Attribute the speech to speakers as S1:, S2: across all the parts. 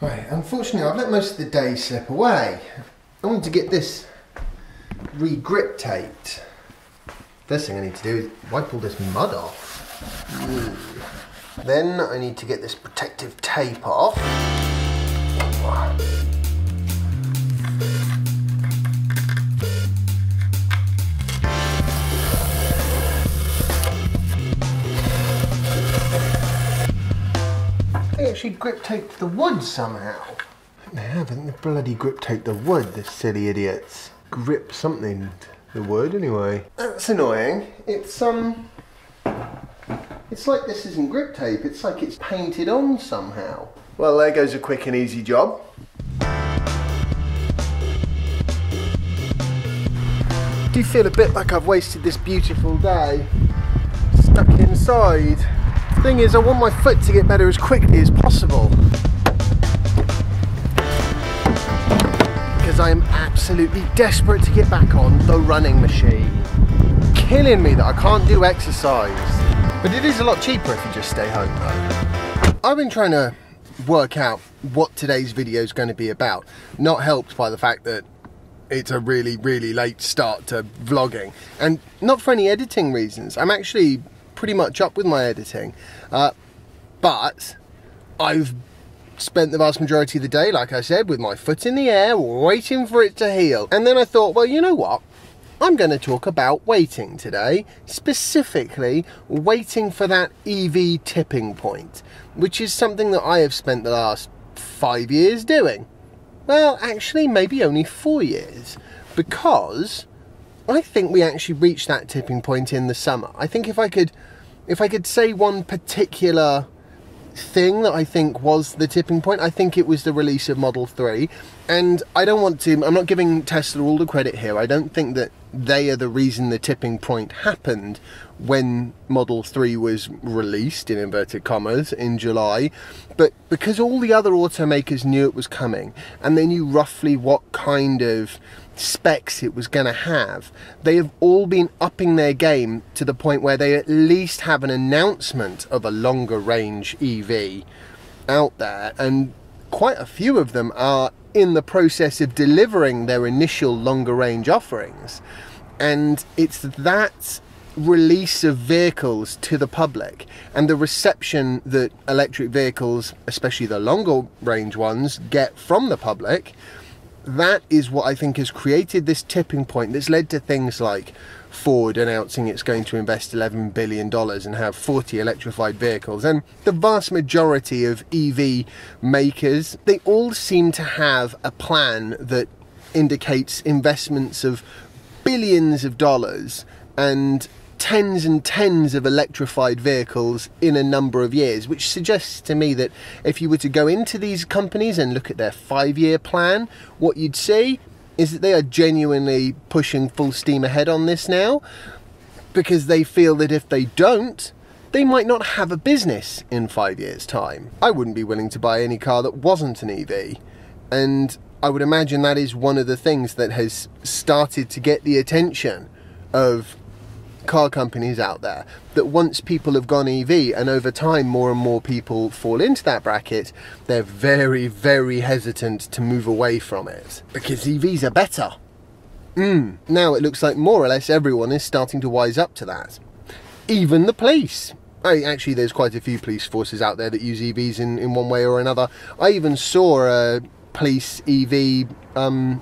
S1: Right, unfortunately I've let most of the day slip away. I want to get this re-grip taped. First thing I need to do is wipe all this mud off. Then I need to get this protective tape off. They actually grip taped the wood somehow. They haven't. They bloody grip taped the wood, the silly idiots. Grip something, the wood anyway. That's annoying. It's like this isn't grip tape. It's like it's painted on somehow. Well, there goes a quick and easy job. I do feel a bit like I've wasted this beautiful day stuck inside. The thing is, I want my foot to get better as quickly as possible, because I am absolutely desperate to get back on the running machine. Killing me that I can't do exercise. But it is a lot cheaper if you just stay home though. I've been trying to work out what today's video is going to be about, not helped by the fact that it's a really late start to vlogging, and not for any editing reasons. I'm actually pretty much up with my editing, but I've spent the vast majority of the day, like I said, with my foot in the air waiting for it to heal. And then I thought, well, you know what, I'm going to talk about waiting today, specifically waiting for that EV tipping point, which is something that I have spent the last 5 years doing. Well, actually maybe only 4 years, because I think we actually reached that tipping point in the summer. I think if I could say one particular thing that I think was the tipping point, I think it was the release of Model 3. And I'm not giving Tesla all the credit here. I don't think that they are the reason the tipping point happened when Model 3 was released, in inverted commas, in July. But because all the other automakers knew it was coming, and they knew roughly what kind of specs it was going to have, they have all been upping their game to the point where they at least have an announcement of a longer range EV out there, and quite a few of them are in the process of delivering their initial longer range offerings. And it's that release of vehicles to the public and the reception that electric vehicles, especially the longer range ones, get from the public, that is what I think has created this tipping point that's led to things like Ford announcing it's going to invest $11 billion and have 40 electrified vehicles. And the vast majority of EV makers, they all seem to have a plan that indicates investments of billions of dollars and tens and tens of electrified vehicles in a number of years, which suggests to me that if you were to go into these companies and look at their 5-year plan, what you'd see is that they are genuinely pushing full steam ahead on this now, because they feel that if they don't, they might not have a business in 5 years' time. I wouldn't be willing to buy any car that wasn't an EV, and I would imagine that is one of the things that has started to get the attention of car companies out there, that once people have gone EV, and over time more and more people fall into that bracket, they're very hesitant to move away from it, because EVs are better. Now it looks like more or less everyone is starting to wise up to that. Even the police. Actually, there's quite a few police forces out there that use EVs in one way or another. I even saw a police EV in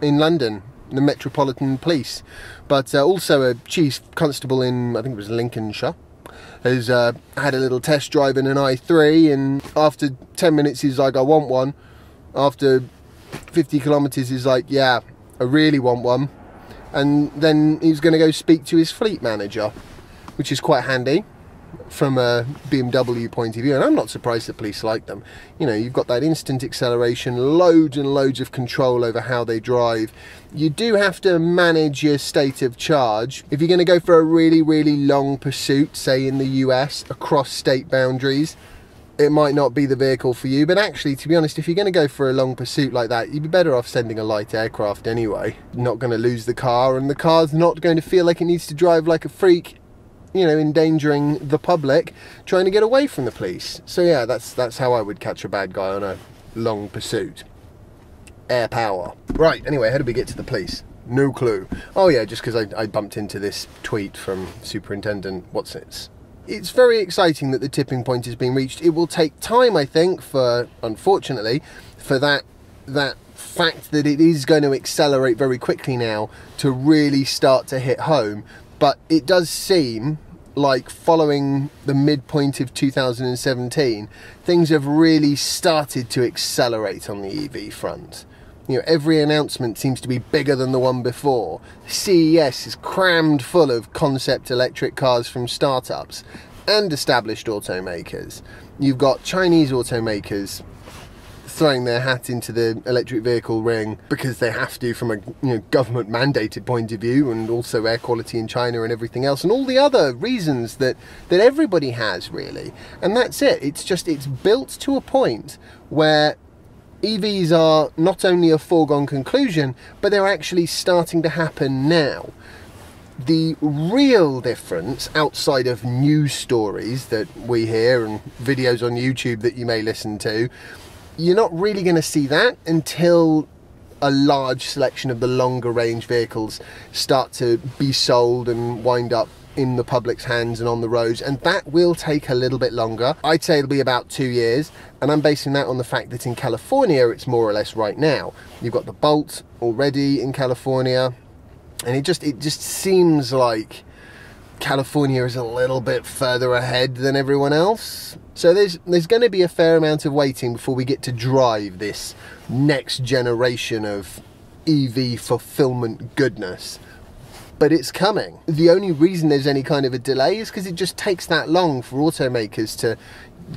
S1: London, the Metropolitan Police, but also a chief constable in, I think it was Lincolnshire, has had a little test drive in an i3, and after 10 minutes he's like, I want one. After 50 kilometres he's like, yeah, I really want one. And then he's going to go speak to his fleet manager, which is quite handy from a BMW point of view. And I'm not surprised that police like them. You know, you've got that instant acceleration, loads and loads of control over how they drive. You do have to manage your state of charge. If you're going to go for a really long pursuit, say in the US, across state boundaries, it might not be the vehicle for you. But actually, to be honest, if you're going to go for a long pursuit like that, you'd be better off sending a light aircraft anyway. You're not going to lose the car, and the car's not going to feel like it needs to drive like a freak you know, endangering the public trying to get away from the police. So yeah, that's how I would catch a bad guy on a long pursuit. Air power. Right, anyway, how did we get to the police? No clue. Oh yeah, just because I bumped into this tweet from Superintendent What's-Its. It's very exciting that the tipping point has been reached. It will take time, I think, unfortunately, for that fact that it is going to accelerate very quickly now to really start to hit home. But it does seem like following the midpoint of 2017, things have really started to accelerate on the EV front. You know, every announcement seems to be bigger than the one before. CES is crammed full of concept electric cars from startups and established automakers. You've got Chinese automakers throwing their hat into the electric vehicle ring because they have to from a government mandated point of view, and also air quality in China and everything else, and all the other reasons that everybody has, really. And that's it. It's built to a point where EVs are not only a foregone conclusion, but they're actually starting to happen now. The real difference, outside of news stories that we hear and videos on YouTube that you may listen to, you're not really going to see that until a large selection of the longer range vehicles start to be sold and wind up in the public's hands and on the roads, and that will take a little bit longer. I'd say it'll be about 2 years, and I'm basing that on the fact that in California it's more or less right now. You've got the Bolt already in California, and it just seems like California is a little bit further ahead than everyone else. So there's going to be a fair amount of waiting before we get to drive this next generation of EV fulfillment goodness. But it's coming. The only reason there's any kind of a delay is because it just takes that long for automakers to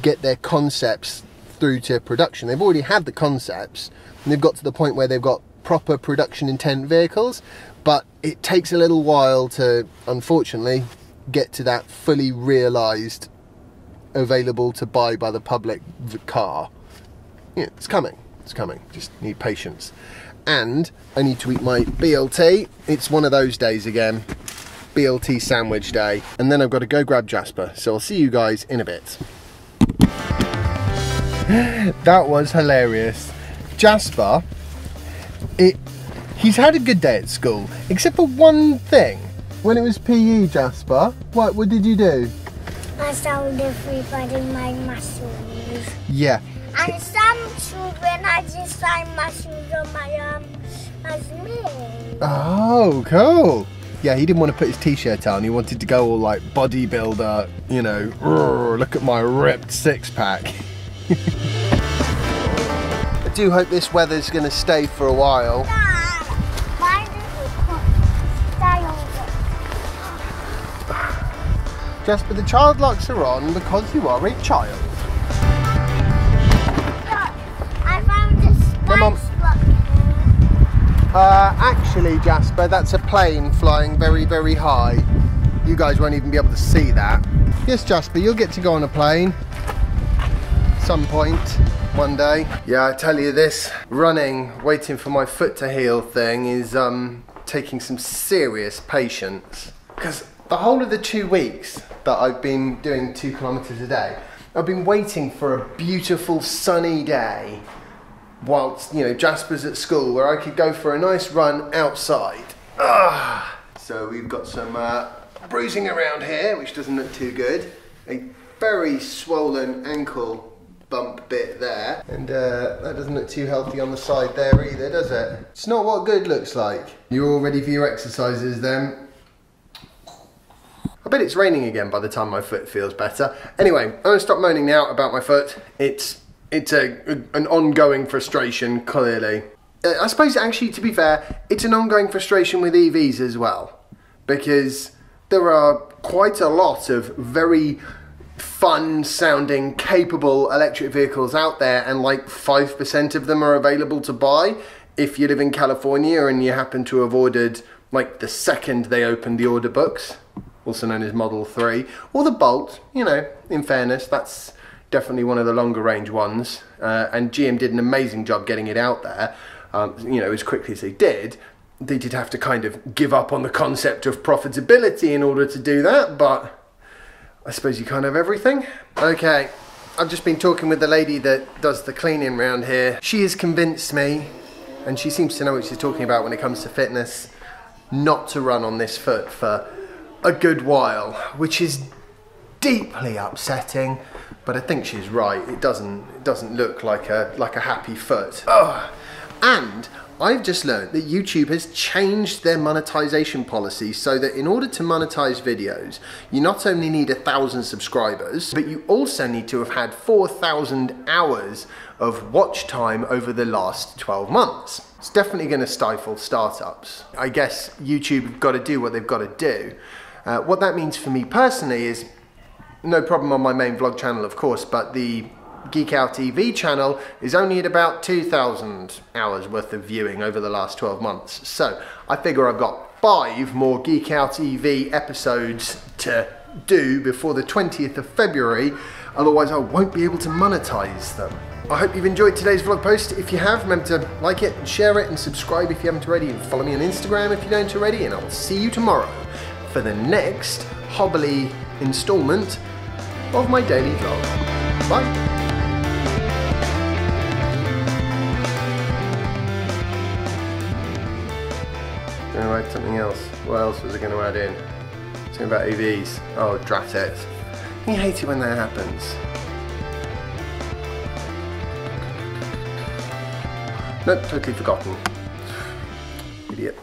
S1: get their concepts through to production. They've already had the concepts, and they've got to the point where they've got proper production intent vehicles, but it takes a little while to, unfortunately, get to that fully realised, available to buy by the public car. Yeah, it's coming. It's coming. Just need patience. And I need to eat my BLT. It's one of those days again. BLT sandwich day. And then I've got to go grab Jasper. So I'll see you guys in a bit. That was hilarious. Jasper, he's had a good day at school, except for one thing. When it was PE, Jasper, what did you do?
S2: I showed everybody my muscles.
S1: Yeah.
S2: And some children, I just signed muscles on my arms as me.
S1: Oh, cool. Yeah, he didn't want to put his t-shirt on. He wanted to go all like bodybuilder, you know, look at my ripped six-pack. I do hope this weather's going to stay for a while.
S2: Dad, why did you stay on?
S1: Jasper, the child locks are on because you are a child. Come on. Actually, Jasper, that's a plane flying very, very high. You guys won't even be able to see that. Yes, Jasper, you'll get to go on a plane. Some point, one day. Yeah, I tell you, this running, waiting for my foot to heal thing is taking some serious patience. Because the whole of the 2 weeks that I've been doing 2 kilometers a day, I've been waiting for a beautiful sunny day whilst, you know, Jasper's at school, where I could go for a nice run outside. So we've got some bruising around here, which doesn't look too good. A very swollen ankle bump bit there, and that doesn't look too healthy on the side there either, does it? It's not what good looks like. You're all ready for your exercises then? I bet it's raining again by the time my foot feels better. Anyway, I'm going to stop moaning now about my foot. It's an ongoing frustration, clearly. I suppose, actually, to be fair, it's an ongoing frustration with EVs as well, because there are quite a lot of very fun-sounding, capable electric vehicles out there, and like 5% of them are available to buy if you live in California and you happen to have ordered, like, the second they opened the order books, also known as Model 3, or the Bolt. You know, in fairness, that's definitely one of the longer range ones, and GM did an amazing job getting it out there, you know, as quickly as they did. They did have to kind of give up on the concept of profitability in order to do that, but I suppose you can't have everything. Okay, I've just been talking with the lady that does the cleaning around here. She has convinced me, and she seems to know what she's talking about when it comes to fitness, not to run on this foot for a good while, which is deeply upsetting, but I think she's right. It doesn't look like a happy foot. Ugh. And I've just learned that YouTube has changed their monetization policy so that in order to monetize videos, you not only need 1,000 subscribers, but you also need to have had 4,000 hours of watch time over the last 12 months. It's definitely going to stifle startups. I guess YouTube have got to do what they've got to do. What that means for me personally is no problem on my main vlog channel, of course, but the Geek Out TV channel is only at about 2,000 hours worth of viewing over the last 12 months. So I figure I've got 5 more Geek Out TV episodes to do before the 20th of February, otherwise I won't be able to monetize them. I hope you've enjoyed today's vlog post. If you have, remember to like it and share it and subscribe if you haven't already, and follow me on Instagram if you don't already, and I will see you tomorrow for the next hobbly installment of my daily vlog. Bye. Going to add something else. What else was I going to add in? Something about AVs. Oh, drat it. You hate it when that happens. Nope, totally forgotten. Idiot.